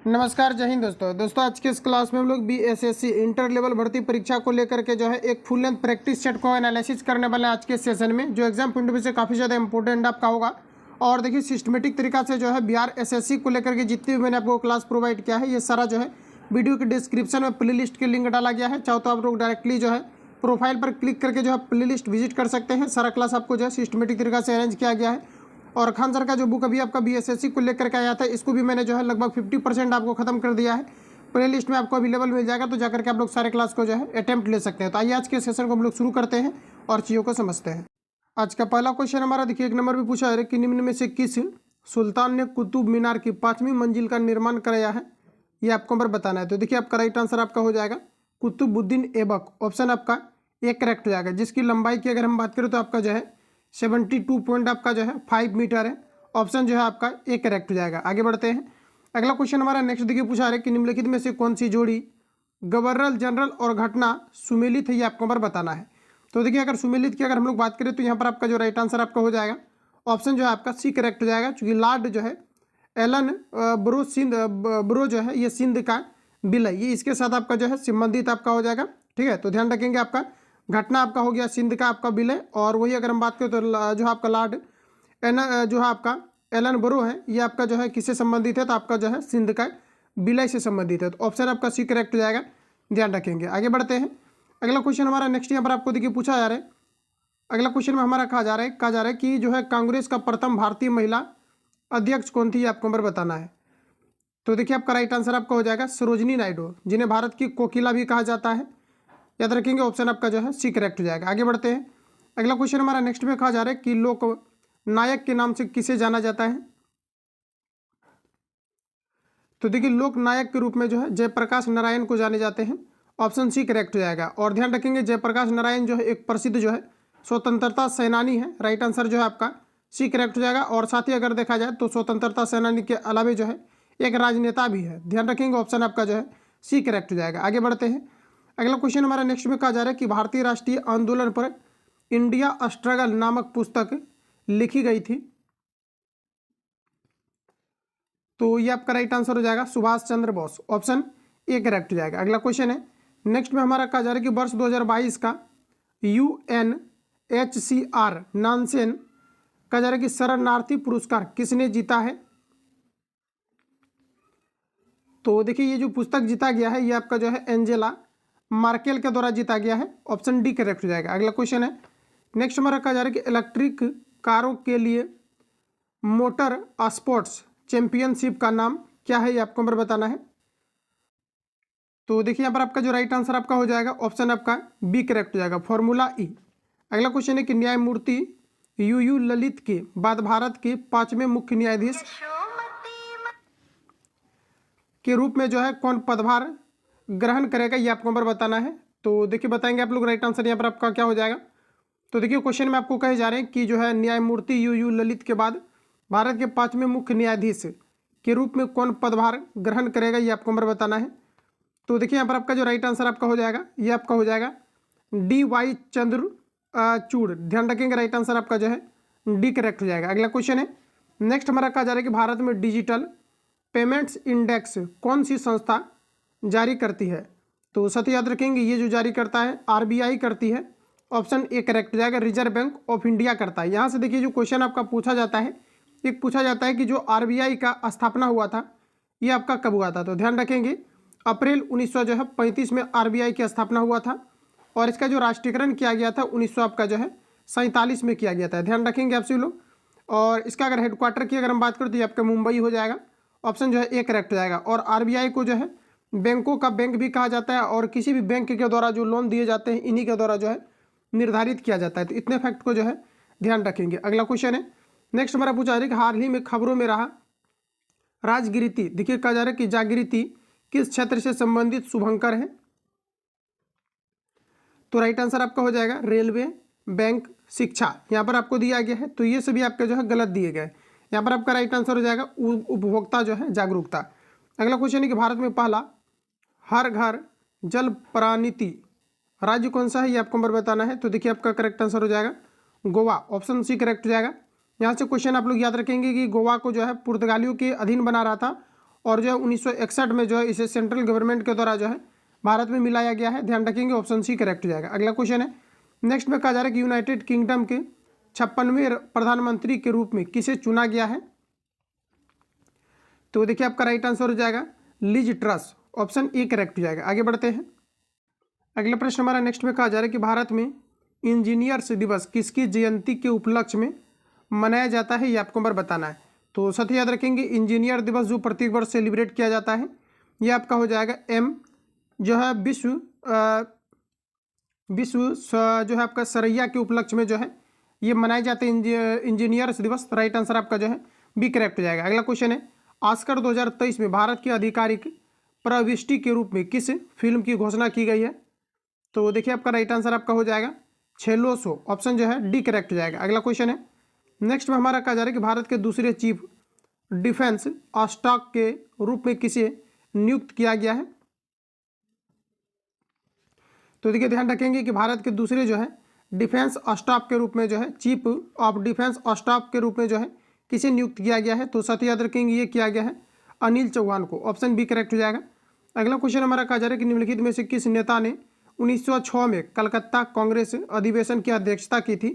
नमस्कार, जय हिंद दोस्तों आज के इस क्लास में हम लोग बीएसएससी इंटर लेवल भर्ती परीक्षा को लेकर के जो है एक फुल लेंथ प्रैक्टिस सेट को एनालिसिस करने वाले हैं आज के सेशन में, जो एग्जाम पॉइंट ऑफ व्यू से काफ़ी ज़्यादा इंपॉर्टेंट आपका होगा। और देखिए सिस्टमेटिक तरीका से जो है बिहार एसएससी को लेकर के जितनी भी मैंने आपको क्लास प्रोवाइड किया है, ये सारा जो है वीडियो के डिस्क्रिप्शन में प्ले लिस्ट के लिंक डाला गया है। चाहो तो आप लोग डायरेक्टली जो है प्रोफाइल पर क्लिक करके जो है प्ले लिस्ट विजिट कर सकते हैं। सारा क्लास आपको जो है सिस्टमेटिक तरीका से अरेंज किया गया है। और खान सर का जो बुक अभी आपका बीएसएससी को लेकर के आया था, इसको भी मैंने जो है लगभग 50% आपको खत्म कर दिया है। प्ले लिस्ट में आपको अवेलेबल मिल जाएगा, तो जाकर के आप लोग सारे क्लास को जो है अटेम्प्ट ले सकते हैं। तो आइए आज के सेशन को हम लोग शुरू करते हैं और चीज़ों को समझते हैं। आज का पहला क्वेश्चन हमारा देखिए, एक नंबर भी पूछा है कि निम्न में से किस सुल्तान ने कुतुब मीनार की 5वीं मंजिल का निर्माण कराया है, ये आपको नंबर बताना है। तो देखिए आपका राइट आंसर आपका हो जाएगा कुतुबुद्दीन ऐबक, ऑप्शन आपका एक करेक्ट हो जाएगा। जिसकी लंबाई की अगर हम बात करें तो आपका जो है 72 पॉइंट आपका जो है 5 मीटर है। ऑप्शन जो है आपका एक करेक्ट हो जाएगा। आगे बढ़ते हैं, अगला क्वेश्चन हमारा नेक्स्ट देखिए पूछा है कि निम्नलिखित में से कौन सी जोड़ी गवर्नर जनरल और घटना सुमेलित है, ये आपको नंबर बताना है। तो देखिए अगर सुमेलित की अगर हम लोग बात करें तो यहाँ पर आपका जो राइट आंसर आपका हो जाएगा ऑप्शन जो है आपका सी करेक्ट हो जाएगा, क्योंकि लॉर्ड जो है एलन ब्रो जो है ये सिंध का बिल है, ये इसके साथ आपका जो है संबंधित आपका हो जाएगा। ठीक है, तो ध्यान रखेंगे आपका घटना आपका हो गया सिंध का आपका बिल है। और वही अगर हम बात करें तो जो आपका लॉर्ड जो है आपका एलन ब्रो है, ये आपका जो है किससे संबंधित है, तो आपका जो है सिंध का विलय से संबंधित है। तो ऑप्शन आपका सी करेक्ट हो जाएगा, ध्यान रखेंगे। आगे बढ़ते हैं, अगला क्वेश्चन हमारा नेक्स्ट यहाँ पर आपको देखिए पूछा जा रहा है। अगला क्वेश्चन में हमारा कहा जा रहा है कि जो है कांग्रेस का प्रथम भारतीय महिला अध्यक्ष कौन थी, आपको नंबर बताना है। तो देखिए आपका राइट आंसर आपका हो जाएगा सरोजिनी नायडू, जिन्हें भारत की कोकिला भी कहा जाता है। याद रखेंगे, ऑप्शन आपका जो है सी करेक्ट हो जाएगा। आगे बढ़ते हैं, अगला क्वेश्चन हमारा नेक्स्ट में कहा जा रहा है कि लोक नायक के नाम से किसे जाना जाता है। तो देखिए लोक नायक के रूप में जो है जयप्रकाश नारायण को जाने जाते हैं। ऑप्शन सी करेक्ट हो जाएगा। और ध्यान रखेंगे जयप्रकाश नारायण जो है एक प्रसिद्ध जो है स्वतंत्रता सेनानी है। राइट आंसर जो है आपका सी करेक्ट हो जाएगा। और साथ ही अगर देखा जाए तो स्वतंत्रता सेनानी के अलावा जो है एक राजनेता भी है। ध्यान रखेंगे, ऑप्शन आपका जो है सी करेक्ट हो जाएगा। आगे बढ़ते हैं, अगला क्वेश्चन हमारा नेक्स्ट में कहा जा रहा है कि भारतीय राष्ट्रीय आंदोलन पर इंडिया स्ट्रगल नामक पुस्तक लिखी गई थी। तो ये आपका राइट आंसर हो जाएगा Subhash Chandra Bose, option A correct हो जाएगा। अगला क्वेश्चन है नेक्स्ट में हमारा कहा जा रहा है कि वर्ष 2022 का UNHCR नानसेन कहा जा रहा है कि शरणार्थी पुरस्कार किसने जीता है। तो देखिए ये जो पुस्तक जीता गया है ये आपका जो है एंजेला मार्केल के द्वारा जीता गया है। ऑप्शन डी करेक्ट हो जाएगा। अगला क्वेश्चन है नेक्स्ट हमारा कहा जा रहा है कि इलेक्ट्रिक कारों के लिए मोटर स्पोर्ट्स चैंपियनशिप का नाम क्या है, ये आपको नंबर बताना है। तो देखिए यहाँ पर आपका जो राइट आंसर आपका हो जाएगा ऑप्शन आपका बी करेक्ट हो जाएगा, फॉर्मूला ई। अगला क्वेश्चन है कि न्यायमूर्ति UU ललित के बाद भारत के 5वें मुख्य न्यायाधीश के रूप में जो है कौन पदभार ग्रहण करेगा, ये आपको नंबर बताना है। तो देखिए बताएंगे आप लोग राइट आंसर यहाँ पर आपका क्या हो जाएगा। तो देखिए क्वेश्चन में आपको कहे जा रहे हैं कि जो है न्यायमूर्ति UU ललित के बाद भारत के 5वें मुख्य न्यायाधीश के रूप में कौन पदभार ग्रहण करेगा, ये आपको नंबर बताना है। तो देखिए यहाँ पर आपका जो राइट आंसर आपका हो जाएगा ये आपका हो जाएगा DY चंद्रचूड़। ध्यान रखेंगे राइट आंसर आपका जो है डी करेक्ट हो जाएगा। अगला क्वेश्चन है नेक्स्ट हमारा कहा जा रहा है कि भारत में डिजिटल पेमेंट्स इंडेक्स कौन सी संस्था जारी करती है। तो साथ ही याद रखेंगे ये जो जारी करता है RBI करती है। ऑप्शन ए करेक्ट हो जाएगा, रिजर्व बैंक ऑफ इंडिया करता है। यहाँ से देखिए जो क्वेश्चन आपका पूछा जाता है, एक पूछा जाता है कि जो RBI का स्थापना हुआ था ये आपका कब हुआ था। तो ध्यान रखेंगे अप्रैल 1935 में RBI की स्थापना हुआ था। और इसका जो राष्ट्रीयकरण किया गया था 1900 आपका जो है 47 में किया गया था। ध्यान रखेंगे आप सभी लोग। और इसका अगर हेडक्वार्टर की अगर हम बात करें तो ये आपका मुंबई हो जाएगा। ऑप्शन जो है ए करेक्ट हो जाएगा। और RBI को जो है बैंकों का बैंक भी कहा जाता है, और किसी भी बैंक के द्वारा जो लोन दिए जाते हैं इन्हीं के द्वारा जो है निर्धारित किया जाता है। तो इतने फैक्ट को जो है ध्यान रखेंगे। अगला क्वेश्चन है नेक्स्ट हमारा पूछा जा रहा है कि हाल ही में खबरों में रहा राजगिरीति, देखिए कहा जा रहा है कि जागृति किस क्षेत्र से संबंधित शुभंकर है। तो राइट आंसर आपका हो जाएगा रेलवे, बैंक, शिक्षा, यहाँ पर आपको दिया गया है। तो ये सभी आपके जो है गलत दिए गए। यहाँ पर आपका राइट आंसर हो जाएगा उपभोक्ता जो है जागरूकता। अगला क्वेश्चन है कि भारत में पहला हर घर जल प्राणिति राज्य कौन सा है, ये आपको नंबर बताना है। तो देखिए आपका करेक्ट आंसर हो जाएगा गोवा, ऑप्शन सी करेक्ट हो जाएगा। यहाँ से क्वेश्चन आप लोग याद रखेंगे कि गोवा को जो है पुर्तगालियों के अधीन बना रहा था और जो है 1961 में जो है इसे सेंट्रल गवर्नमेंट के द्वारा जो है भारत में मिलाया गया है। ध्यान रखेंगे, ऑप्शन सी करेक्ट हो जाएगा। अगला क्वेश्चन है, नेक्स्ट में कहा जा रहा है कि यूनाइटेड किंगडम के 56वें प्रधानमंत्री के रूप में किसे चुना गया है? तो देखिए आपका राइट आंसर हो जाएगा Liz Truss, option A correct हो जाएगा। आगे बढ़ते हैं, अगला प्रश्न हमारा नेक्स्ट में कहा जा रहा है कि भारत में इंजीनियर्स दिवस किसकी जयंती के उपलक्ष्य में मनाया जाता है, ये आपको नंबर बताना है। तो साथ ही याद रखेंगे इंजीनियर दिवस जो प्रत्येक वर्ष सेलिब्रेट किया जाता है ये आपका हो जाएगा एम जो है जो है आपका सरैया के उपलक्ष्य में जो है ये मनाए जाते हैं इंजीनियर्स दिवस। राइट आंसर आपका जो है बी करेक्ट हो जाएगा। अगला क्वेश्चन है, ऑस्कर 2023 में भारत की आधिकारिक प्रविष्टि के रूप में किस फिल्म की घोषणा की गई है? तो देखिए आपका राइट आंसर आपका हो जाएगा छेलोसो, ऑप्शन जो है डी करेक्ट हो जाएगा। अगला क्वेश्चन है, नेक्स्ट में हमारा कहा जा रहा है कि भारत के दूसरे चीफ डिफेंस स्टाफ के रूप में किसे नियुक्त किया गया है? तो देखिए ध्यान रखेंगे कि भारत के दूसरे जो है डिफेंस स्टाफ के रूप में जो है चीफ ऑफ डिफेंस स्टाफ के रूप में जो है किसे नियुक्त किया गया है? तो साथ ही याद रखेंगे ये किया गया है अनिल चौहान को, ऑप्शन बी करेक्ट हो जाएगा। अगला क्वेश्चन हमारा कहा जा रहा है कि निम्नलिखित में से किस नेता ने 1906 में कलकत्ता कांग्रेस अधिवेशन की अध्यक्षता की थी?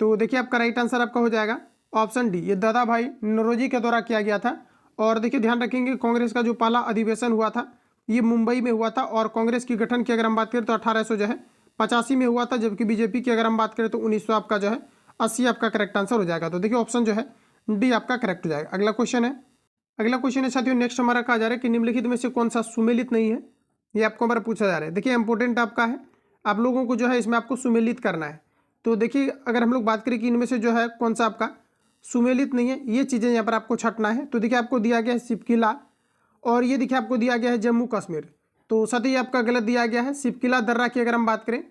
तो देखिए आपका राइट आंसर आपका हो जाएगा ऑप्शन डी, ये दादा भाई नौरोजी के द्वारा किया गया था। और देखिए ध्यान रखेंगे कांग्रेस का जो पहला अधिवेशन हुआ था ये मुंबई में हुआ था और कांग्रेस की गठन की अगर हम बात करें तो 1800 जो है 85 में हुआ था, जबकि बीजेपी की अगर हम बात करें तो 1900 आपका जो है 80 आपका करेक्ट आंसर हो जाएगा। तो देखिए ऑप्शन जो है डी आपका करेक्ट हो जाएगा। अगला क्वेश्चन है, अगला क्वेश्चन है साथियों नेक्स्ट हमारा कहा जा रहा है कि निम्नलिखित में से कौन सा सुमेलित नहीं है, ये आपको हमारा पूछा जा रहा है। देखिए इंपॉर्टेंट आपका है, आप लोगों को जो है इसमें आपको सुमेलित करना है। तो देखिए अगर हम लोग बात करें कि इनमें से जो है कौन सा आपका सुमेलित नहीं है, ये चीज़ें यहाँ पर आपको छटना है। तो देखिए आपको दिया गया है सिपकिला और ये देखिए आपको दिया गया है जम्मू कश्मीर, तो साथ ही आपका गलत दिया गया है। सिपकिला दर्रा की अगर हम बात करें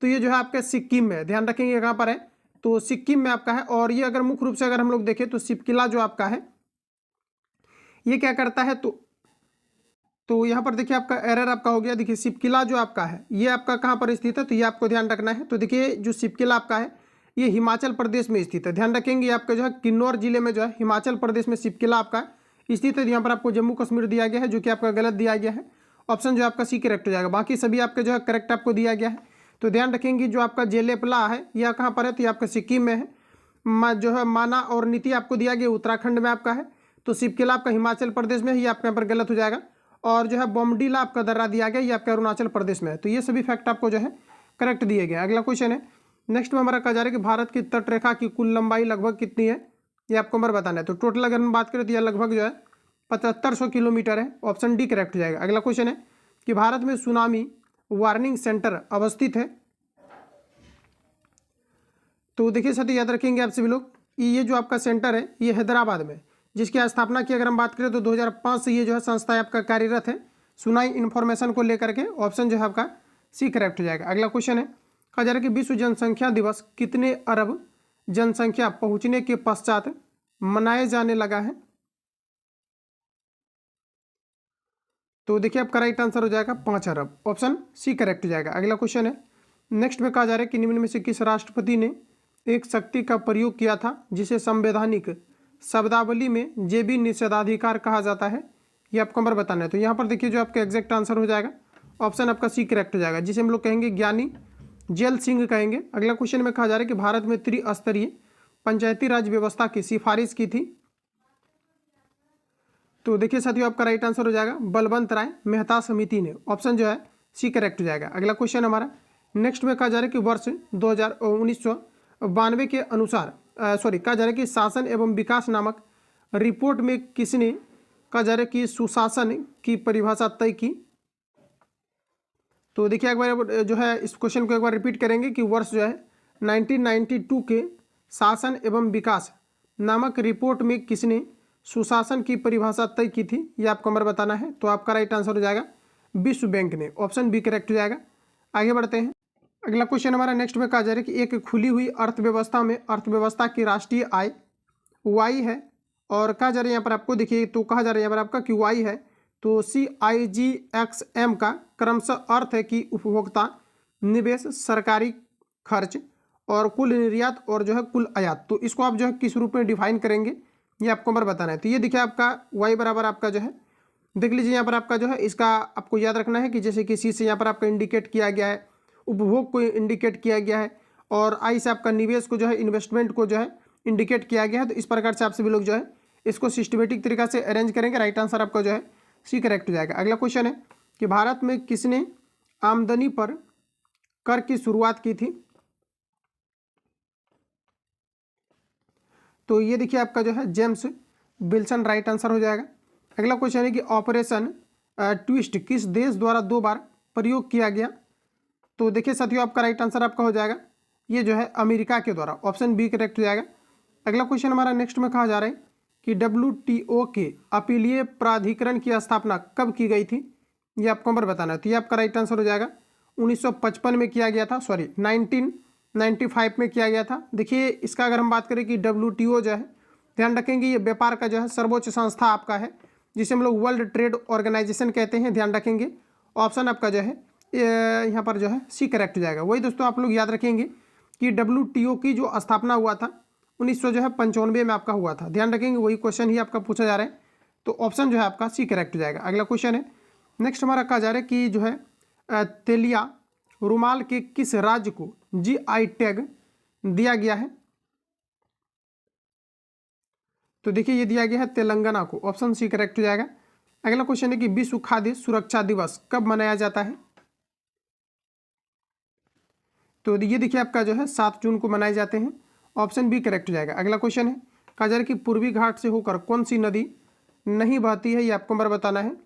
तो ये जो है आपका सिक्किम में है, ध्यान रखेंगे कहाँ पर है, तो सिक्किम में आपका है। और ये अगर मुख्य रूप से अगर हम लोग देखें तो सिपकिला जो आपका है ये क्या करता है, तो यहाँ पर देखिए आपका एरर आपका हो गया। देखिए सिपकिला जो आपका है ये आपका कहाँ पर स्थित है, तो ये आपको ध्यान रखना है। तो देखिए जो सिपकिला आपका है ये हिमाचल प्रदेश में स्थित है, ध्यान रखेंगे। आपका जो है किन्नौर जिले में जो है हिमाचल प्रदेश में सिपकिला आपका स्थित है। यहाँ पर आपको जम्मू कश्मीर दिया गया है जो कि आपका गलत दिया गया है, ऑप्शन जो आपका सी करेक्ट हो जाएगा। बाकी सभी आपके जो है करेक्ट आपको दिया गया है। तो ध्यान रखेंगे जो आपका जेलेपला है यह कहाँ पर है, तो ये आपका सिक्किम में है। जो है माना और नीति आपको दिया गया उत्तराखंड में आपका है। तो सिपकिला आपका हिमाचल प्रदेश में है, ये आपके यहाँ पर गलत हो जाएगा। और जो है बोमडीला आपका दर्रा दिया गया ये आपका अरुणाचल प्रदेश में है। तो ये सभी फैक्ट आपको जो है करेक्ट दिए गए। अगला क्वेश्चन है, नेक्स्ट में हमारा कहा जा रहा है कि भारत की तटरेखा की कुल लंबाई लगभग कितनी है, ये आपको नंबर बताना है। तो टोटल अगर हम बात करें तो यह लगभग जो है 7500 किलोमीटर है, ऑप्शन डी करेक्ट हो जाएगा। अगला क्वेश्चन है कि भारत में सुनामी वार्निंग सेंटर अवस्थित है। तो देखिए साथी याद रखेंगे आप सभी लोग, ये जो आपका सेंटर है ये हैदराबाद में, जिसकी स्थापना की अगर हम बात करें तो 2005 से ये जो है संस्था आपका कार्यरत है सुनाई इन्फॉर्मेशन को लेकर के, ऑप्शन जो है आपका सी करेक्ट हो जाएगा। अगला क्वेश्चन है, कहा जा रहा है कि विश्व जनसंख्या दिवस कितने अरब जनसंख्या पहुंचने के पश्चात मनाए जाने लगा है? तो देखिए आपका राइट आंसर हो जाएगा 5 अरब, ऑप्शन सी करेक्ट हो जाएगा। अगला क्वेश्चन है, नेक्स्ट में कहा जा रहा है कि निम्न में से किस राष्ट्रपति ने एक शक्ति का प्रयोग किया था जिसे संवैधानिक शब्दावली में जेबी निषेधाधिकार कहा जाता है, ये आपको नंबर बताना है। तो यहाँ पर देखिए जो आपका एग्जैक्ट आंसर हो जाएगा ऑप्शन आपका सी करेक्ट हो जाएगा, जिसे हम लोग कहेंगे ज्ञानी जेल सिंह कहेंगे। अगला क्वेश्चन में कहा जा रहा है कि भारत में त्रिस्तरीय पंचायती राज व्यवस्था की सिफारिश की थी। तो देखिए साथियों आपका राइट आंसर हो जाएगा बलवंत राय मेहता समिति ने, ऑप्शन जो है सी करेक्ट हो जाएगा। अगला क्वेश्चन हमारा नेक्स्ट में कहा जा रहा है कि वर्ष 1992 के अनुसार कहा जा रहा है कि शासन एवं विकास नामक रिपोर्ट में किसने कहा जा रहा है कि सुशासन की परिभाषा तय की? तो देखिए एक बार जो है इस क्वेश्चन को एक बार रिपीट करेंगे कि वर्ष जो है 1992 के शासन एवं विकास नामक रिपोर्ट में किसने सुशासन की परिभाषा तय की थी, ये आपको नंबर बताना है। तो आपका राइट आंसर हो जाएगा विश्व बैंक ने, ऑप्शन बी करेक्ट हो जाएगा। आगे बढ़ते हैं, अगला क्वेश्चन हमारा नेक्स्ट में कहा जा रहा है कि एक खुली हुई अर्थव्यवस्था में अर्थव्यवस्था की राष्ट्रीय आय वाई है, और कहा जा रहा है यहाँ पर आपको देखिए, तो कहा जा रहा है यहाँ पर आपका कि वाई है, तो CIGXM का क्रमशः अर्थ है कि उपभोक्ता, निवेश, सरकारी खर्च और कुल निर्यात और जो है कुल आयात। तो इसको आप जो है किस रूप में डिफाइन करेंगे ये आपको हमारा बताना है। तो ये देखिए आपका y बराबर आपका जो है, देख लीजिए यहाँ पर आपका जो है इसका आपको याद रखना है कि जैसे कि सी से यहाँ पर आपका इंडिकेट किया गया है, उपभोग को इंडिकेट किया गया है, और आई से आपका निवेश को जो है, इन्वेस्टमेंट को जो है इंडिकेट किया गया है। तो इस प्रकार से आप सभी लोग जो है इसको सिस्टमेटिक तरीका से अरेंज करेंगे, राइट आंसर आपका जो है सी करेक्ट हो जाएगा। अगला क्वेश्चन है कि भारत में किसने आमदनी पर कर की शुरुआत की थी? तो ये देखिए आपका जो है जेम्स विल्सन, राइट आंसर हो जाएगा। अगला क्वेश्चन है कि ऑपरेशन ट्विस्ट किस देश द्वारा 2 बार प्रयोग किया गया? तो देखिए साथियों आपका राइट आंसर आपका हो जाएगा ये जो है अमेरिका के द्वारा, ऑप्शन बी करेक्ट हो जाएगा। अगला क्वेश्चन हमारा नेक्स्ट में कहा जा रहा है कि WTO के अपीलीय प्राधिकरण की स्थापना कब की गई थी? ये आपको नंबर बताना है। तो ये आपका राइट आंसर हो जाएगा 1955 में किया गया था, सॉरी 1995 में किया गया था। देखिए इसका अगर हम बात करें कि WTO जो है, ध्यान रखेंगे ये व्यापार का जो है सर्वोच्च संस्था आपका है, जिसे हम लोग वर्ल्ड ट्रेड ऑर्गेनाइजेशन कहते हैं, ध्यान रखेंगे। ऑप्शन आपका जो है यहाँ पर जो है सी करेक्ट हो जाएगा। वही दोस्तों आप लोग याद रखेंगे कि WTO की जो स्थापना हुआ था 1995 में आपका हुआ था, ध्यान रखेंगे, वही क्वेश्चन ही आपका पूछा जा रहा है। तो ऑप्शन जो है आपका सी करेक्ट हो जाएगा। अगला क्वेश्चन है नेक्स्ट हमारा कहा जा रहा है कि जो है तेलिया रुमाल के किस राज्य को GI टैग दिया गया है? तो देखिए ये दिया गया है तेलंगाना को, ऑप्शन सी करेक्ट हो जाएगा। अगला क्वेश्चन है कि विश्व खाद्य सुरक्षा दिवस कब मनाया जाता है? तो ये देखिए आपका जो है 7 जून को मनाए जाते हैं, ऑप्शन बी करेक्ट हो जाएगा। अगला क्वेश्चन है कहा जा रहा है कि पूर्वी घाट से होकर कौन सी नदी नहीं बहती है? ये आपको नंबर बताना है।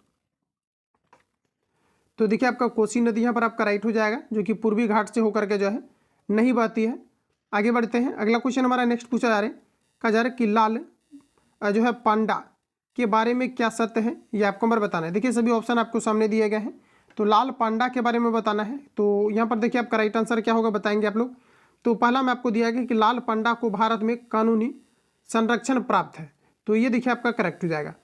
तो देखिए आपका कोसी नदी यहाँ पर आपका राइट हो जाएगा, जो कि पूर्वी घाट से होकर के जो है नहीं बहती है। आगे बढ़ते हैं, अगला क्वेश्चन हमारा नेक्स्ट पूछा जा रहा है, कहा जा रहा है कि लाल जो है पांडा के बारे में क्या सत्य है? ये आपको नंबर बताना है। देखिए सभी ऑप्शन आपको सामने दिए गए हैं, तो लाल पांडा के बारे में बताना है। तो यहाँ पर देखिए आपका राइट आंसर क्या होगा बताएंगे आप लोग। तो पहला में आपको दिया गया कि लाल पांडा को भारत में कानूनी संरक्षण प्राप्त है, तो ये देखिए आपका करेक्ट हो जाएगा।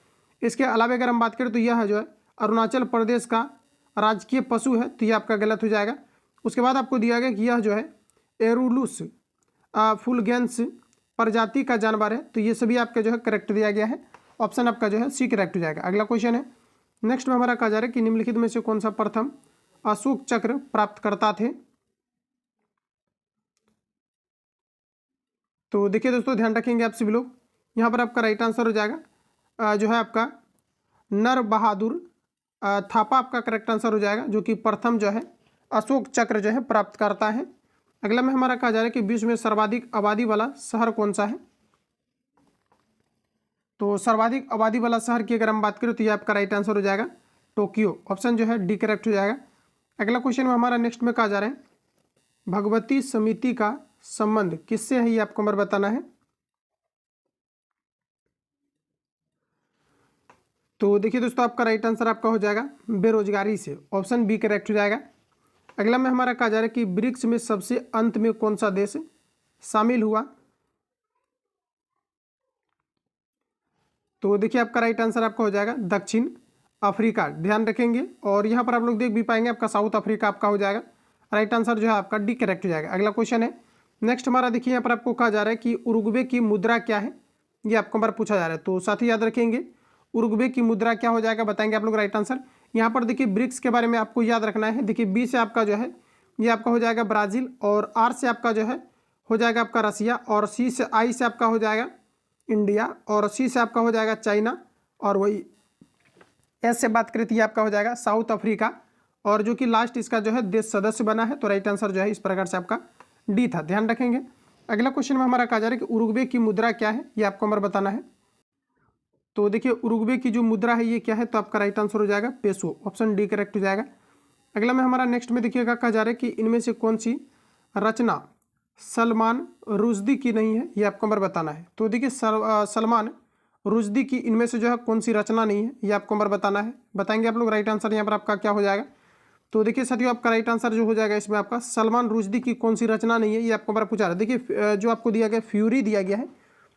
इसके अलावा अगर हम बात करें तो यह जो है अरुणाचल प्रदेश का राजकीय पशु है, तो ये आपका गलत हो जाएगा। उसके बाद आपको दिया गया कि यह जो है एरुलुस फुलगेंस प्रजाति का जानवर है, तो ये सभी आपका जो है करेक्ट दिया गया है, ऑप्शन आपका जो है सी करेक्ट हो जाएगा। अगला क्वेश्चन है नेक्स्ट में हमारा कहा जा रहा है कि निम्नलिखित में से कौन सा प्रथम अशोक चक्र प्राप्त करता थे? तो देखिए दोस्तों ध्यान रखेंगे आप सभी लोग, यहाँ पर आपका राइट आंसर हो जाएगा जो है आपका नर बहादुर थापा आपका करेक्ट आंसर हो जाएगा, जो कि प्रथम जो है अशोक चक्र जो है प्राप्त करता है। अगला में हमारा कहा जा रहा है कि विश्व में सर्वाधिक आबादी वाला शहर कौन सा है? तो सर्वाधिक आबादी वाला शहर की अगर हम बात करें तो ये आपका राइट आंसर हो जाएगा टोक्यो, ऑप्शन जो है डी करेक्ट हो जाएगा। अगला क्वेश्चन में हमारा नेक्स्ट में कहा जा रहा है भगवती समिति का संबंध किससे है? ये आपको नंबर बताना है। तो देखिए दोस्तों आपका राइट आंसर आपका हो जाएगा बेरोजगारी से, ऑप्शन बी करेक्ट हो जाएगा। अगला में हमारा कहा जा रहा है कि ब्रिक्स में सबसे अंत में कौन सा देश शामिल हुआ? तो देखिए आपका राइट आंसर आपका हो जाएगा दक्षिण अफ्रीका, ध्यान रखेंगे। और यहाँ पर आप लोग देख भी पाएंगे आपका साउथ अफ्रीका आपका हो जाएगा, राइट आंसर जो है आपका डी करेक्ट हो जाएगा। अगला क्वेश्चन है नेक्स्ट हमारा देखिए यहाँ पर आपको कहा जा रहा है कि उरुग्वे की मुद्रा क्या है? ये आपको बार पूछा जा रहा है, तो साथ ही याद रखेंगे उरुग्वे की मुद्रा क्या हो जाएगा बताएंगे आप लोग राइट आंसर। यहाँ पर देखिए ब्रिक्स के बारे में आपको याद रखना है। देखिए बी से आपका जो है ये आपका हो जाएगा ब्राज़ील, और आर से आपका जो है हो जाएगा आपका रसिया, और सी से आई से आपका हो जाएगा इंडिया, और सी से आपका हो जाएगा चाइना, और वही एस से बात करें तो ये आपका हो जाएगा साउथ अफ्रीका, और जो कि लास्ट इसका जो है देश सदस्य बना है। तो राइट आंसर जो है इस प्रकार से आपका डी था, ध्यान रखेंगे। अगला क्वेश्चन में हमारा कहा जा रहा है कि उरुग्वे की मुद्रा क्या है? ये आपको नंबर बताना है। तो देखिए उरुग्वे की जो मुद्रा है ये क्या है? तो आपका राइट आंसर हो जाएगा पेसो, ऑप्शन डी करेक्ट हो जाएगा। अगला में हमारा नेक्स्ट में देखिएगा कहा जा रहा है कि इनमें से कौन सी रचना सलमान रुश्दी की नहीं है? ये आपको नंबर बताना है। तो देखिए सलमान रुश्दी की इनमें से जो है कौन सी रचना नहीं है? ये आपको नंबर बताना है, बताएंगे आप लोग राइट आंसर यहाँ पर आपका क्या हो जाएगा। तो देखिए साथियों आपका राइट आंसर जो हो जाएगा इसमें आपका सलमान रुश्दी की कौन सी रचना नहीं है? ये आपको नंबर पूछा रहा है। देखिए जो आपको दिया गया फ्यूरी दिया गया है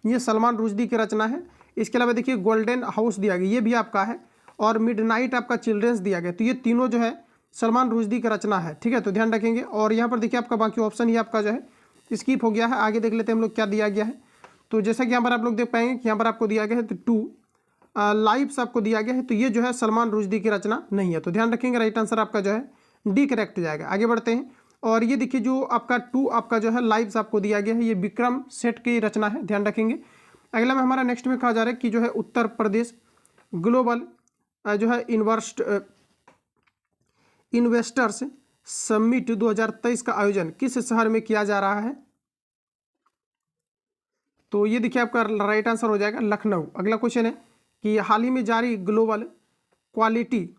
ये सलमान रुश्दी की रचना है। इसके अलावा देखिए गोल्डन हाउस दिया गया ये भी आपका है, और मिडनाइट आपका चिल्ड्रंस दिया गया, तो ये तीनों जो है सलमान रुश्दी की रचना है, ठीक है, तो ध्यान रखेंगे। और यहाँ पर देखिए आपका बाकी ऑप्शन ही आपका जो है स्किप हो गया है, आगे देख लेते हैं हम लोग क्या दिया गया है। तो जैसा कि यहाँ पर आप लोग देख पाएंगे कि यहाँ पर आपको दिया गया है तो 2 लाइव्स आपको दिया गया है, तो ये जो है सलमान रुश्दी की रचना नहीं है। तो ध्यान रखेंगे, राइट आंसर आपका जो है डी करेक्ट हो जाएगा। आगे बढ़ते हैं, और ये देखिए जो आपका 2 आपका जो है लाइव्स आपको दिया गया है, ये विक्रम सेठ की रचना है, ध्यान रखेंगे। अगला में हमारा नेक्स्ट में कहा जा रहा है कि जो है उत्तर प्रदेश ग्लोबल जो है इन्वेस्टर्स समिट 2023 का आयोजन किस शहर में किया जा रहा है। तो ये देखिए आपका राइट आंसर हो जाएगा लखनऊ। अगला क्वेश्चन है कि हाल ही में जारी ग्लोबल क्वालिटी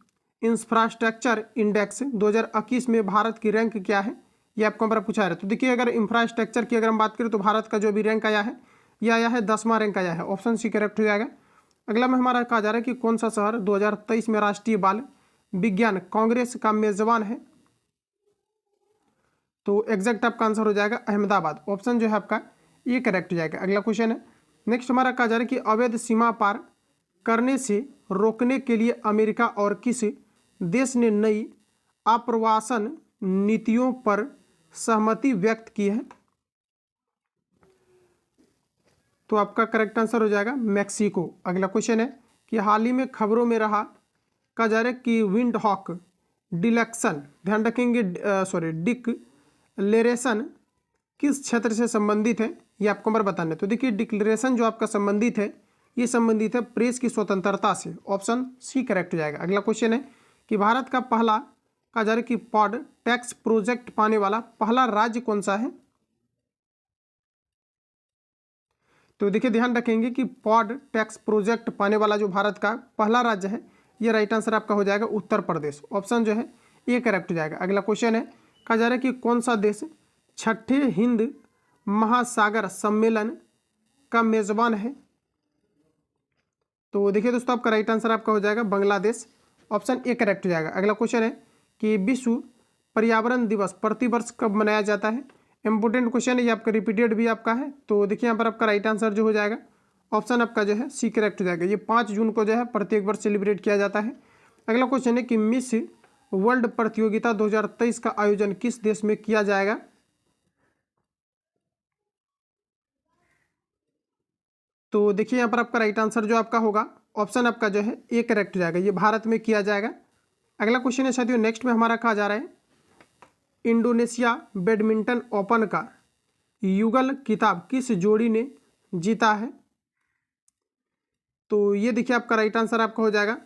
इंफ्रास्ट्रक्चर इंडेक्स 2021 में भारत की रैंक क्या है, ये आपको हमारा पूछा है। तो देखिए अगर इंफ्रास्ट्रक्चर की अगर हम बात करें तो भारत का जो भी रैंक आया है यह आया है 10वां रैंक आया है, ऑप्शन सी करेक्ट हो जाएगा। अगला में हमारा कहा जा रहा है कि कौन सा शहर 2023 में राष्ट्रीय बाल विज्ञान कांग्रेस का मेजबान है। तो एग्जैक्ट आपका आंसर हो जाएगा अहमदाबाद, ऑप्शन जो है आपका ये करेक्ट हो जाएगा। अगला क्वेश्चन है, नेक्स्ट हमारा कहा जा रहा है कि अवैध सीमा पार करने से रोकने के लिए अमेरिका और किस देश ने नई आप्रवासन नीतियों पर सहमति व्यक्त की है। तो आपका करेक्ट आंसर हो जाएगा मैक्सिको। अगला क्वेश्चन है कि हाल ही में खबरों में रहा कहा जा रहा है कि विंड हॉक डिलेक्शन, ध्यान रखेंगे डिक्लेरेशन किस क्षेत्र से संबंधित है, ये आपको हमारे बताना है। तो देखिए डिक्लेरेशन जो आपका संबंधित है ये संबंधित है प्रेस की स्वतंत्रता से, ऑप्शन सी करेक्ट हो जाएगा। अगला क्वेश्चन है कि भारत का पहला कहा जा रहा है कि पॉड टैक्स प्रोजेक्ट पाने वाला पहला राज्य कौन सा है। तो देखिए ध्यान रखेंगे कि पॉड टैक्स प्रोजेक्ट पाने वाला जो भारत का पहला राज्य है ये राइट आंसर आपका हो जाएगा उत्तर प्रदेश, ऑप्शन जो है ये करेक्ट हो जाएगा। अगला क्वेश्चन है कहा जा रहा है कि कौन सा देश छठे हिंद महासागर सम्मेलन का मेजबान है। तो देखिए दोस्तों आपका राइट आंसर आपका हो जाएगा बांग्लादेश, ऑप्शन ए करेक्ट हो जाएगा। अगला क्वेश्चन है कि विश्व पर्यावरण दिवस प्रतिवर्ष कब मनाया जाता है। इंपोर्टेंट क्वेश्चन है, ये आपका रिपीटेड भी आपका है। तो देखिए यहाँ पर आपका राइट आंसर जो हो जाएगा ऑप्शन आपका जो है सी करेक्ट हो जाएगा। ये 5 जून को जो है प्रत्येक वर्ष सेलिब्रेट किया जाता है। अगला क्वेश्चन है कि मिस वर्ल्ड प्रतियोगिता 2023 का आयोजन किस देश में किया जाएगा। तो देखिए यहाँ पर आपका राइट आंसर जो आपका होगा ऑप्शन आपका जो है ए करेक्ट हो जाएगा, ये भारत में किया जाएगा। अगला क्वेश्चन है साथियों नेक्स्ट में हमारा कहा जा रहा है इंडोनेशिया बैडमिंटन ओपन का युगल खिताब किस जोड़ी ने जीता है। तो ये देखिए आपका राइट आंसर आपका हो जाएगा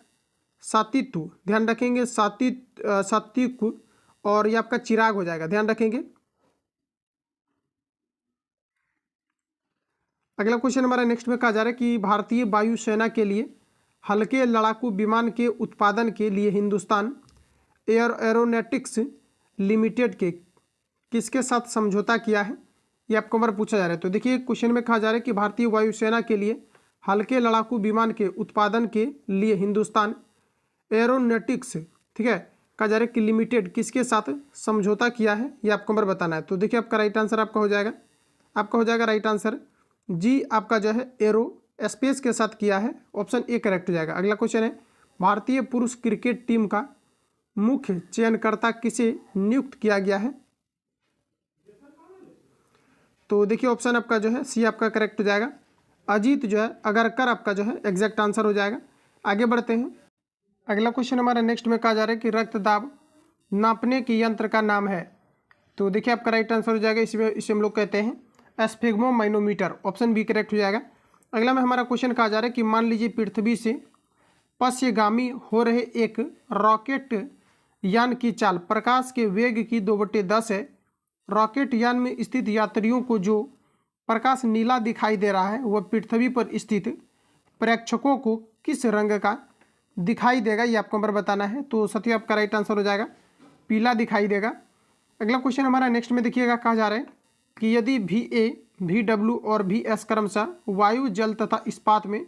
सात्विक, ध्यान रखेंगे सात्विक, और ये आपका चिराग हो जाएगा, ध्यान रखेंगे। अगला क्वेश्चन हमारा नेक्स्ट में कहा जा रहा है कि भारतीय वायुसेना के लिए हल्के लड़ाकू विमान के उत्पादन के लिए हिंदुस्तान एरोनॉटिक्स लिमिटेड के किसके साथ समझौता किया है, ये आपको हमारा पूछा जा रहा है। तो देखिए क्वेश्चन में कहा जा रहा है कि भारतीय वायुसेना के लिए हल्के लड़ाकू विमान के उत्पादन के लिए हिंदुस्तान एरोनॉटिक्स, ठीक है, कहा जा रहा है कि लिमिटेड किसके साथ समझौता किया है, ये आपको हमारा बताना है। तो देखिए आपका राइट आंसर आपका हो जाएगा राइट आंसर जी आपका जो है एरो स्पेस के साथ किया है, ऑप्शन ए करेक्ट हो जाएगा। अगला क्वेश्चन है भारतीय पुरुष क्रिकेट टीम का मुख्य चयनकर्ता किसे नियुक्त किया गया है। तो देखिए ऑप्शन आपका जो है सी आपका करेक्ट हो जाएगा, अजीत जो है अगरकर आपका जो है एग्जैक्ट आंसर हो जाएगा। आगे बढ़ते हैं, अगला क्वेश्चन हमारा नेक्स्ट में कहा जा रहा है कि रक्त दाब नापने के यंत्र का नाम है। तो देखिए आपका राइट आंसर हो जाएगा इसे हम लोग कहते हैं एस्फेग्मोमाइनोमीटर, ऑप्शन बी करेक्ट हो जाएगा। अगला में हमारा क्वेश्चन कहा जा रहा है कि मान लीजिए पृथ्वी से पश्चिगामी हो रहे एक रॉकेट यान की चाल प्रकाश के वेग की 2/10 है। रॉकेट यान में स्थित यात्रियों को जो प्रकाश नीला दिखाई दे रहा है वह पृथ्वी पर स्थित प्रेक्षकों को किस रंग का दिखाई देगा, ये आपको हमारा बताना है। तो साथियों आपका राइट आंसर हो जाएगा पीला दिखाई देगा। अगला क्वेश्चन हमारा नेक्स्ट में देखिएगा, कहा जा रहा है कि यदि VA, VW और VS क्रमशः वायु जल तथा इस्पात में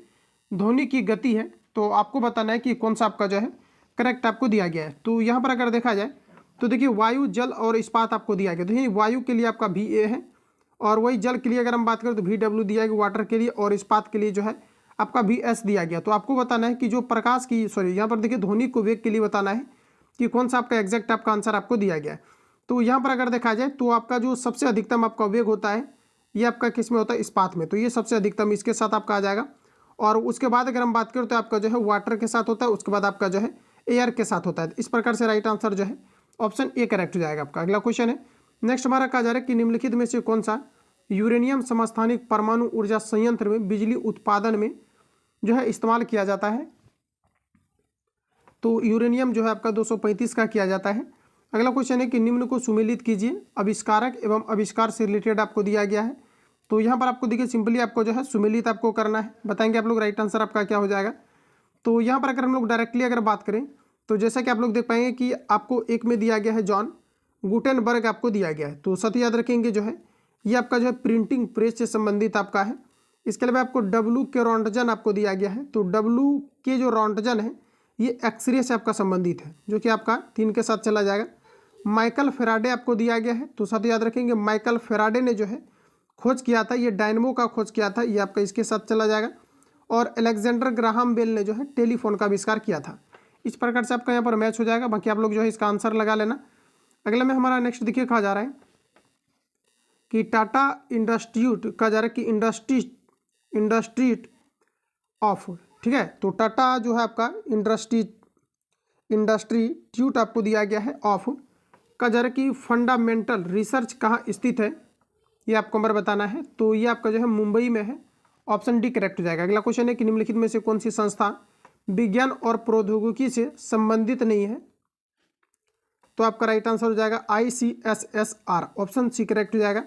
ध्वनि की गति है तो आपको बताना है कि कौन सा आपका जो है करेक्ट आपको दिया गया है। तो यहाँ पर अगर देखा जाए तो देखिए वायु जल और इस्पात आपको दिया गया, तो वायु के लिए आपका VA है और वही जल के लिए अगर हम बात करें तो VW दिया गया वाटर के लिए, और इस्पात के लिए जो है आपका VS दिया गया। तो आपको बताना है कि जो प्रकाश की यहाँ पर देखिए ध्वनि को वेग के लिए बताना है कि कौन सा आपका एग्जैक्ट आपका आंसर आपको दिया गया है। तो यहाँ पर अगर देखा जाए तो आपका जो सबसे अधिकतम आपका वेग होता है ये आपका किस में होता है, इस्पात में। तो ये सबसे अधिकतम इसके साथ आपका आ जाएगा। और उसके बाद अगर हम बात करें तो आपका जो है वाटर के साथ होता है, उसके बाद आपका जो है एयर के साथ होता है। इस प्रकार से राइट आंसर जो है ऑप्शन ए करेक्ट हो जाएगा आपका। अगला क्वेश्चन है, नेक्स्ट हमारा कहा जा रहा है कि निम्नलिखित में से कौन सा यूरेनियम समस्थानिक परमाणु ऊर्जा संयंत्र में बिजली उत्पादन में जो है इस्तेमाल किया जाता है। तो यूरेनियम जो है आपका 235 का किया जाता है। अगला क्वेश्चन है कि निम्न को सुमेलित कीजिए, आविष्कारक एवं आविष्कार से रिलेटेड आपको दिया गया है। तो यहाँ पर आपको देखिए सिंपली आपको जो है सुमेलित आपको करना है, बताएंगे आप लोग राइट आंसर आपका क्या हो जाएगा। तो यहाँ पर अगर हम लोग डायरेक्टली अगर बात करें तो जैसा कि आप लोग देख पाएंगे कि आपको एक में दिया गया है जॉन गुटेनबर्ग आपको दिया गया है। तो साथ ही याद रखेंगे जो है ये आपका जो है प्रिंटिंग प्रेस से संबंधित आपका है। इसके अलावा आपको डब्लू के रॉन्टजन आपको दिया गया है। तो डब्लू के जो रॉन्टजन है ये एक्सरे से आपका संबंधित है, जो कि आपका 3 के साथ चला जाएगा। माइकल फेराडे आपको दिया गया है। तो साथ ही याद रखेंगे माइकल फेराडे ने जो है खोज किया था, ये डायनमो का खोज किया था, ये आपका इसके साथ चला जाएगा। और अलेक्जेंडर ग्राहम बेल ने जो है टेलीफोन का आविष्कार किया था। इस प्रकार से आपका यहाँ पर मैच हो जाएगा। बाकी आप लोग जो है इसका आंसर लगा लेना। अगला में हमारा नेक्स्ट देखिए कहा जा रहा है कि टाटा इंडस्ट्रीट कहा जा रहा है कि इंडस्ट्रीट ऑफ, ठीक है। तो टाटा जो है आपका इंडस्ट्रीट्यूट आपको दिया गया है ऑफ कहा जा रहा है कि फंडामेंटल रिसर्च कहाँ स्थित है, ये आपको नंबर बताना है। तो ये आपका जो है मुंबई में है, ऑप्शन डी करेक्ट हो जाएगा। अगला क्वेश्चन है कि निम्नलिखित में से कौन सी संस्था विज्ञान और प्रौद्योगिकी से संबंधित नहीं है। तो आपका राइट आंसर हो जाएगा ICSSR, ऑप्शन सी करेक्ट हो जाएगा।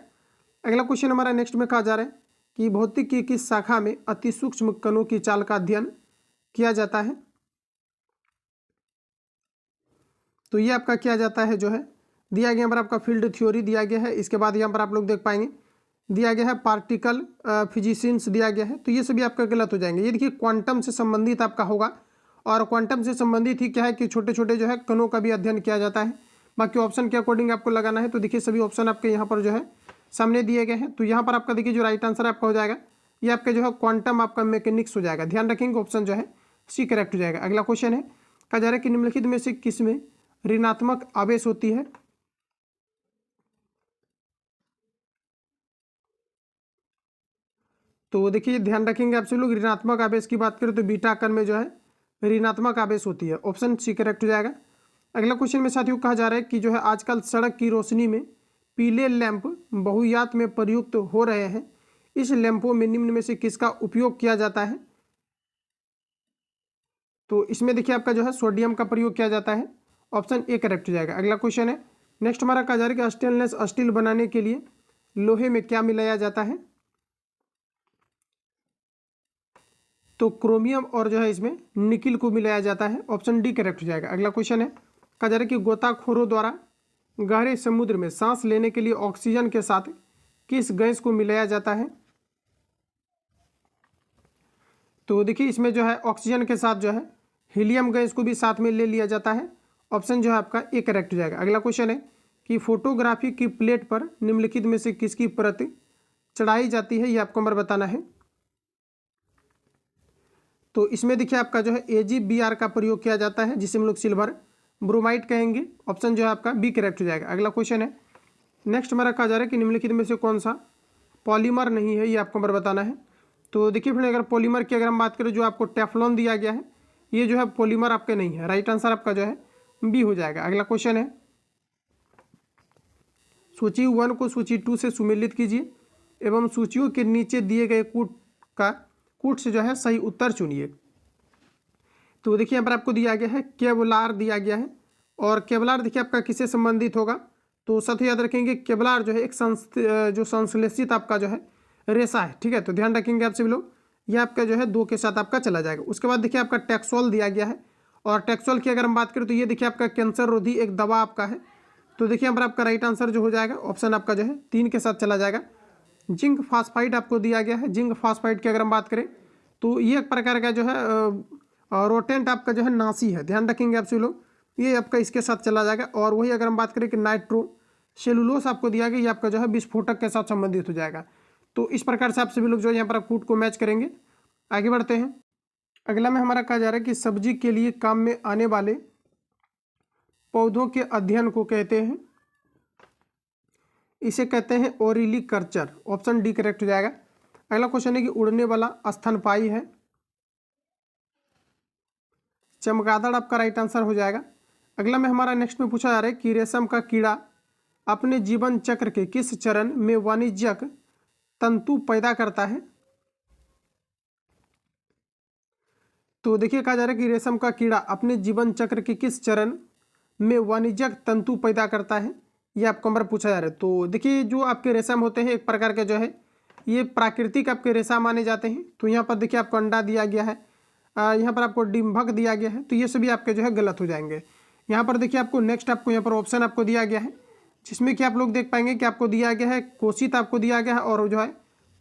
अगला क्वेश्चन हमारा नेक्स्ट में कहा जा रहा है कि भौतिकी की शाखा में अति सूक्ष्म कणों की चाल का अध्ययन किया जाता है। तो ये आपका किया जाता है जो है दिया गया यहाँ पर आपका फील्ड थ्योरी दिया गया है। इसके बाद यहाँ पर आप लोग देख पाएंगे दिया गया है पार्टिकल फिजिशियंस दिया गया है। तो ये सभी आपका गलत हो जाएंगे। ये देखिए क्वांटम से संबंधित आपका होगा, और क्वांटम से संबंधित ही क्या है कि छोटे छोटे जो है कणों का भी अध्ययन किया जाता है। बाकी ऑप्शन के अकॉर्डिंग आपको लगाना है। तो देखिए सभी ऑप्शन आपके यहाँ पर जो है सामने दिए गए हैं। तो यहाँ पर आपका देखिए जो राइट आंसर आपका हो जाएगा ये आपका जो है क्वांटम आपका मैकेनिक्स हो जाएगा। ध्यान रखेंगे ऑप्शन जो है सी करेक्ट हो जाएगा। अगला क्वेश्चन है कहा जा रहा है कि निम्नलिखित में से किस में ऋणात्मक आवेश होती है। तो देखिए ध्यान रखेंगे आप सभी लोग, ऋणात्मक आवेश की बात करें तो बीटा कण में जो है ऋणात्मक आवेश होती है, ऑप्शन सी करेक्ट हो जाएगा। अगला क्वेश्चन में साथियों कहा जा रहा है कि जो है आजकल सड़क की रोशनी में पीले लैंप बहुयात में प्रयुक्त हो रहे हैं। इस लैंपों में निम्न में से किसका उपयोग किया जाता है। तो इसमें देखिए आपका जो है सोडियम का प्रयोग किया जाता है, ऑप्शन ए करेक्ट हो जाएगा। अगला क्वेश्चन है नेक्स्ट हमारा कहा जा रहा है कि स्टेनलेस स्टील बनाने के लिए लोहे में क्या मिलाया जाता है। तो क्रोमियम और जो है इसमें निकिल को मिलाया जाता है, ऑप्शन डी करेक्ट हो जाएगा। अगला क्वेश्चन है कहा जा रहा है कि गोताखोरों द्वारा गहरे समुद्र में सांस लेने के लिए ऑक्सीजन के साथ किस गैस को मिलाया जाता है। तो देखिए इसमें जो है ऑक्सीजन के साथ जो है हीलियम गैस को भी साथ में ले लिया जाता है, ऑप्शन जो है आपका ए करेक्ट हो जाएगा। अगला क्वेश्चन है कि फोटोग्राफी की प्लेट पर निम्नलिखित में से किसकी परत चढ़ाई जाती है, ये आपको नंबर बताना है। तो इसमें देखिए आपका जो है AgBr का प्रयोग किया जाता है, जिसे हम लोग सिल्वर ब्रोमाइड कहेंगे, ऑप्शन जो है आपका बी करेक्ट हो जाएगा। अगला क्वेश्चन है नेक्स्ट हमारा कहा जा रहा है कि निम्नलिखित में से कौन सा पॉलीमर नहीं है, ये आपको नंबर बताना है। तो देखिए फ्रेंड अगर पॉलीमर की अगर हम बात करें जो आपको टेफ्लॉन दिया गया है ये जो है पॉलीमर आपके नहीं है, राइट आंसर आपका जो है बी हो जाएगा। अगला क्वेश्चन है सूची 1 को सूची 2 से सुमेलित कीजिए एवं सूचियों के नीचे दिए गए कूट से जो है सही उत्तर चुनिए। तो देखिए यहाँ पर आपको दिया गया है केवलार दिया गया है, और केवलार देखिए आपका किससे संबंधित होगा। तो साथ ही याद रखेंगे केवलार जो है एक जो संश्लेषित आपका जो है रेशा है, ठीक है। तो ध्यान रखेंगे आप सभी लोग, ये आपका जो है 2 के साथ आपका चला जाएगा। उसके बाद देखिए आपका टैक्सोल दिया गया है, और टैक्सोल की अगर हम बात करें तो ये देखिए आपका कैंसर रोधी एक दवा आपका है। तो देखिए यहाँ पर आपका राइट आंसर जो हो जाएगा ऑप्शन आपका जो है 3 के साथ चला जाएगा। जिंक फास्फाइड आपको दिया गया है, जिंक फास्फाइड की अगर हम बात करें तो ये एक प्रकार का जो है रोटेंट आपका जो है नासी है, ध्यान रखेंगे आप सभी लोग, ये आपका इसके साथ चला जाएगा। और वही अगर हम बात करें कि नाइट्रो सेलुलोस आपको दिया गया, ये आपका जो है विस्फोटक के साथ संबंधित हो जाएगा। तो इस प्रकार से आप सभी लोग जो है यहाँ पर कूट को मैच करेंगे। आगे बढ़ते हैं। अगला में हमारा कहा जा रहा है कि सब्जी के लिए काम में आने वाले पौधों के अध्ययन को कहते हैं। इसे कहते हैं ओरिलिकल्चर। ऑप्शन डी करेक्ट हो जाएगा। अगला क्वेश्चन है कि उड़ने वाला स्तनपायी है। चमगादड़ आपका राइट आंसर हो जाएगा। अगला में हमारा नेक्स्ट में पूछा जा रहा है कि रेशम का कीड़ा अपने जीवन चक्र के किस चरण में वाणिज्यिक तंतु पैदा करता है। तो देखिए कहा जा रहा है कि रेशम का कीड़ा अपने जीवन चक्र के किस चरण में वाणिज्यिक तंतु पैदा करता है, ये आपको हमारा पूछा जा रहा है। तो देखिए जो आपके रेशम होते हैं एक प्रकार के जो है ये प्राकृतिक आपके रेशा माने जाते हैं। तो यहाँ पर देखिए आपको अंडा दिया गया है, यहाँ पर आपको डिम्भक दिया गया है, तो ये सभी आपके जो है गलत हो जाएंगे। यहाँ पर देखिए आपको नेक्स्ट आपको यहाँ पर ऑप्शन आपको दिया गया है जिसमें कि आप लोग देख पाएंगे कि आपको दिया गया है कोशित आपको दिया गया है और जो है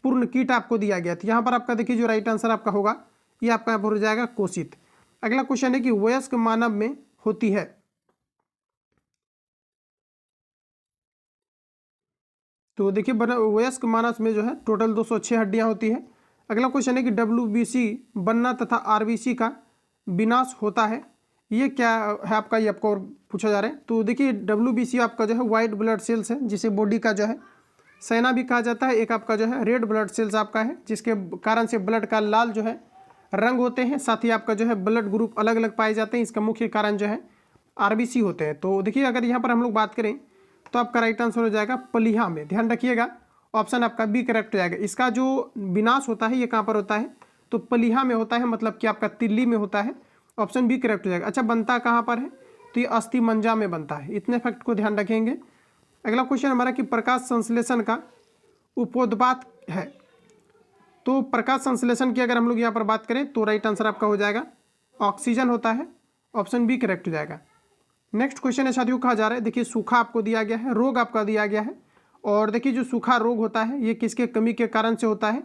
पूर्ण कीट आपको दिया गया है। तो यहाँ पर आपका देखिए जो राइट आंसर आपका होगा ये आपका यहाँ पर हो जाएगा कोशित। अगला क्वेश्चन है कि वयस्क मानव में होती है। तो देखिए वयस्क मानव में जो है टोटल 206 हड्डियां होती है। अगला क्वेश्चन है कि WBC बनना तथा RBC का विनाश होता है, ये क्या है आपका, ये आपको और पूछा जा रहा है। तो देखिए WBC आपका जो है वाइट ब्लड सेल्स है जिसे बॉडी का जो है सेना भी कहा जाता है। एक आपका जो है रेड ब्लड सेल्स आपका है जिसके कारण से ब्लड का लाल जो है रंग होते हैं। साथ ही आपका जो है ब्लड ग्रुप अलग अलग पाए जाते हैं, इसका मुख्य कारण जो है RBC होते हैं। तो देखिए अगर यहाँ पर हम लोग बात करें तो आपका राइट आंसर हो जाएगा पलिहा में। ध्यान रखिएगा ऑप्शन आपका बी करेक्ट हो जाएगा। इसका जो विनाश होता है ये कहाँ पर होता है, तो पलिहा में होता है, मतलब कि आपका तिल्ली में होता है। ऑप्शन बी करेक्ट हो जाएगा। अच्छा बनता कहाँ पर है, तो ये अस्थि मंजा में बनता है। इतने फैक्ट को ध्यान रखेंगे। अगला क्वेश्चन हमारा कि प्रकाश संश्लेषण का उपोत्पाद है। तो प्रकाश संश्लेषण की अगर हम लोग यहाँ पर बात करें तो राइट आंसर आपका हो जाएगा ऑक्सीजन होता है। ऑप्शन बी करेक्ट हो जाएगा। नेक्स्ट क्वेश्चन है साथियों, कहा जा रहा है देखिए सूखा आपको दिया गया है, रोग आपका दिया गया है, और देखिए जो सूखा रोग होता है ये किसके कमी के कारण से होता है,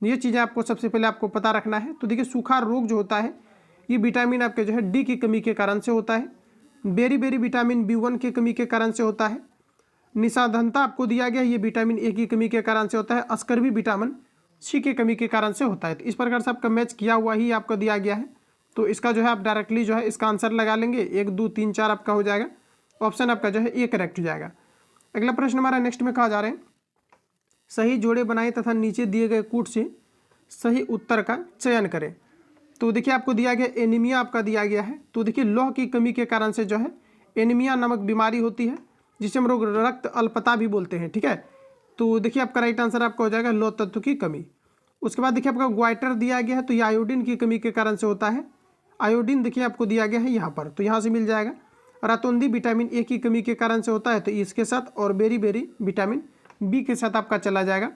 ये चीज़ें आपको सबसे पहले आपको पता रखना है। तो देखिए सूखा रोग जो होता है ये विटामिन आपके जो है डी की कमी के कारण से होता है, बेरी बेरी विटामिन B1 की कमी के कारण से होता है, निषाधनता आपको दिया गया है ये विटामिन ए की कमी के कारण से होता है, अस्कर्वी विटामिन सी की कमी के कारण से होता है। तो इस प्रकार से आपका मैच किया हुआ ही आपको दिया गया है। तो इसका जो है आप डायरेक्टली जो है इसका आंसर लगा लेंगे, 1 2 3 4 आपका हो जाएगा। ऑप्शन आपका जो है ए करेक्ट हो जाएगा। अगला प्रश्न हमारा नेक्स्ट में कहा जा रहा है सही जोड़े बनाए तथा नीचे दिए गए कूट से सही उत्तर का चयन करें। तो देखिए आपको दिया गया एनीमिया आपका दिया गया है। तो देखिए लौह की कमी के कारण से जो है एनीमिया नामक बीमारी होती है जिसे हम लोग रक्त अल्पता भी बोलते हैं, ठीक है। तो देखिए आपका राइट आंसर आपका हो जाएगा लौह तत्व की कमी। उसके बाद देखिए आपका ग्वाइटर दिया गया है, तो ये आयोडीन की कमी के कारण से होता है। आयोडीन देखिए आपको दिया गया है यहाँ पर, तो यहाँ से मिल जाएगा। रातोंदी विटामिन ए की कमी के कारण से होता है, तो इसके साथ, और बेरी बेरी विटामिन बी के साथ आपका चला जाएगा।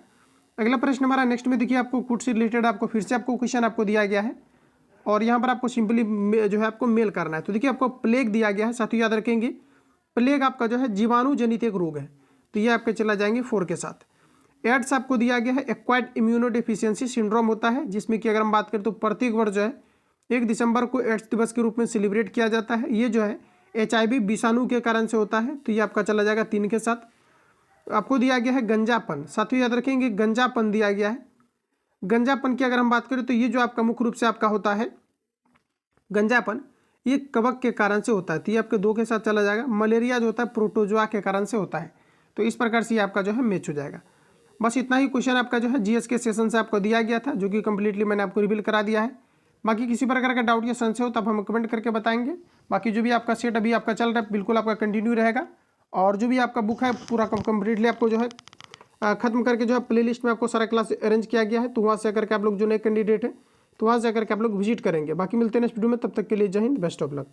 अगला प्रश्न हमारा नेक्स्ट में देखिए आपको कुछ से रिलेटेड आपको फिर से आपको क्वेश्चन आपको दिया गया है और यहाँ पर आपको सिंपली जो है आपको मेल करना है। तो देखिए आपको प्लेग दिया गया है, साथियों याद रखेंगे प्लेग आपका जो है जीवाणु जनित एक रोग है, तो ये आपके चला जाएंगे 4 के साथ। एड्स आपको दिया गया है एक्वायर्ड इम्यूनोडेफिशिएंसी सिंड्रोम होता है, जिसमें कि अगर हम बात करें तो प्रत्येक वर्ष जो है 1 दिसंबर को एड्स दिवस के रूप में सेलिब्रेट किया जाता है। ये जो है HIV विषाणु के कारण से होता है, तो ये आपका चला जाएगा 3 के साथ। आपको दिया गया है गंजापन, साथियों याद रखेंगे गंजापन दिया गया है। गंजापन की अगर हम बात करें तो ये जो आपका मुख्य रूप से आपका होता है गंजापन, ये कवक के कारण से होता है, तो ये आपके 2 के साथ चला जाएगा। मलेरिया जो होता है प्रोटोजोआ के कारण से होता है, तो इस प्रकार से ये आपका जो है मैच हो जाएगा। बस इतना ही क्वेश्चन आपका जो है GS के सेशन से आपको दिया गया था, जो कि कंप्लीटली मैंने आपको रिवील करा दिया है। बाकी किसी प्रकार का डाउट या संशय हो तब हम कमेंट करके बताएंगे। बाकी जो भी आपका सेट अभी आपका चल रहा है बिल्कुल आपका कंटिन्यू रहेगा, और जो भी आपका बुक है पूरा कंप्लीटली आपको जो है खत्म करके जो है प्लेलिस्ट में आपको सारा क्लास अरेंज किया गया है। तो वहाँ से करके आप लोग जो नए कैंडिडेट है तो वहाँ से करके आप लोग विजिट करेंगे। बाकी मिलते हैं नेक्स्ट वीडियो में, तब तक के लिए जय हिंद, बेस्ट ऑफ लक।